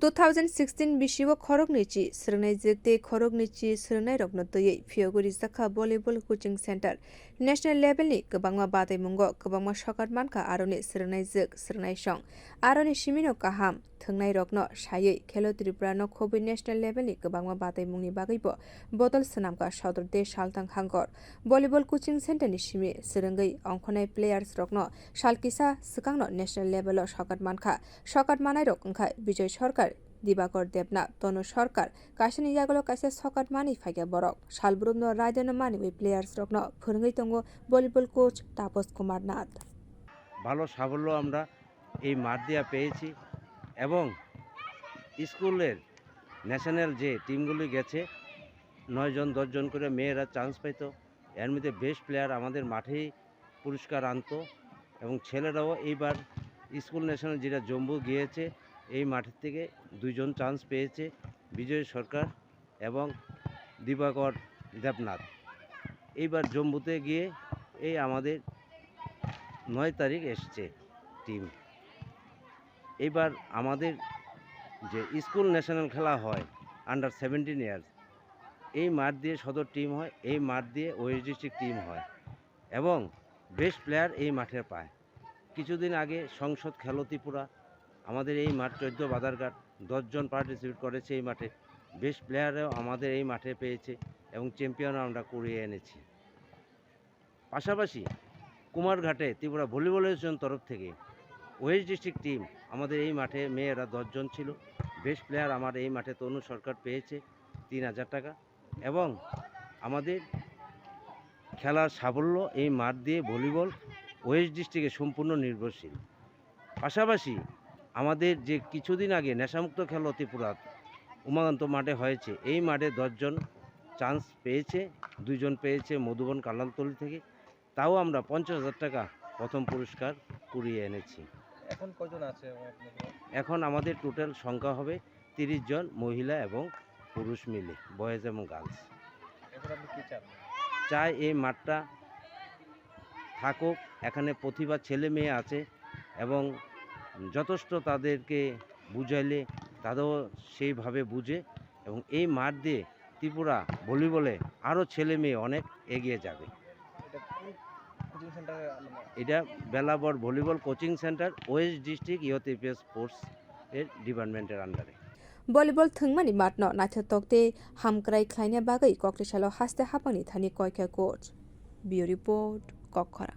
2016 बिसिव खरगनिची स्रंनाय जगते खरगनिची स्रंनाय रगनो तयै फियगुरि जाखा volleyball coaching centre national लेवलनि गोबांमा बादायमुंग गोबांमा सकात मानका आरनि स्रंनाय जग स्रंनाय सं आरनि सिमिनो काहाम थंनाय रगनो सायै खेलो त्रिपुरानो खबि नेशनल लेवलनि गोबांमा बादायमुंनि बागैबो बदल सनामका सदर दे सालतां हांगर भलिबल कोचिंग सेंटरनि सिमि स्रंगै अंखनाय प्लेयार्स रगनो सालकिसा सिकांनो नेशनल लेवलो सकात मानाय रग ओंखाय विजय सरकार दिबाकर देबना तनु सरकार कासिनि जागलो कासे सकात मानि फाइगे बरक सालब्रुमनो रायदनो मानि वे प्लेयार्स रगनो फोरोंगै तंगो भलिबल कोच तापस कुमार नाथ ভালো সাফল্য আমরা এই মাঠ দিয়ে পেয়েছি এবং স্কুলের ন্যাশনাল যে টিমগুলি গেছে 9 জন 10 জন করে মেয়েরা চান্স পেত এর মধ্যে বেস্ট প্লেয়ার আমাদের মাঠেই পুরস্কার আনতো এবং ছেলেরাও এইবার স্কুল ন্যাশনাল যেটা জম্মু গিয়েছে এই মাঠের থেকে 2 জন চান্স পেয়েছে বিজয় সরকার এবং দিবাকর দেবনাথ এইবার জম্মুতে গিয়ে এই আমাদের 9 তারিখ এসছে টিম এইবার আমাদের যে স্কুল ন্যাশনাল খেলা হয় আন্ডার 17 ইয়ার্স এই মাঠ দিয়ে সদর টিম হয় এই মাঠ দিয়ে ওয়েস্ট ডিস্ট্রিক্ট টিম হয় এবং বেস্ট প্লেয়ার এই মাঠে পায় কিছুদিন আগে সংসদ খেলো ত্রিপুরা আমাদের এই মাঠ 14 বাদারঘাট 10 জন পার্টিসিপেট করেছে এই মাঠে বেস্ট প্লেয়ারও আমাদের এই মাঠে পেয়েছে এবং চ্যাম্পিয়নও আমরা করিয়ে এনেছি পাশাপাশি কুমারঘাটে ত্রিপুরা ভলিবল অ্যাসোসিয়েশন তরফ থেকে ওয়েস্ট ডিস্ট্রিক্ট টিম আমাদের এই মাঠে মেয়েরা 10 জন ছিল বেস্ট প্লেয়ার আমার এই মাঠে তনু সরকার পেয়েছে 3000 টাকা এবং আমাদের খেলার সাফল্য এই মাঠ দিয়ে ভলিবল ওয়েস্ট ডিস্ট্রিক্টে সম্পূর্ণ নির্ভরশীল পাশাপাশি আমাদের যে কিছুদিন আগে নেশামুক্ত খেলো ত্রিপুরা উমাকান্ত মাঠে হয়েছে এই মাঠে 10 জন চান্স পেয়েছে 2 জন পেয়েছে মধুবন কালালতলি থেকে তাও আমরা 50,000 টাকা প্রথম পুরস্কার কুড়িয়ে এনেছি এখন কয়জন আছে এখন আমাদের টোটাল সংখ্যা হবে 30 জন মহিলা এবং পুরুষ মিলে বয়েজ এবং গার্লস এখন আপনি কি চান চাই এই মাঠটা থাকুক এখানে প্রতিভা ছেলে মেয়ে আছে এবং যথেষ্ট তাদেরকে বুঝাইলে তারাও সেইভাবে বুঝে এবং এই মাঠ দিয়ে ত্রিপুরা ভলিবলে আরও ছেলে মেয়ে অনেক এগিয়ে যাবে এটা বেলাবর volleyball coaching centre west district youth APS sports এর ডিপার্টমেন্টের আন্ডারে भलिबल थंगमानि मातनो नाथ्यतकते हामक्राइ ख्लाइने बागै कक्रेसालो हास्ते हापांनि थानि कयखे कोच बियो रिपोर्ट कखरा।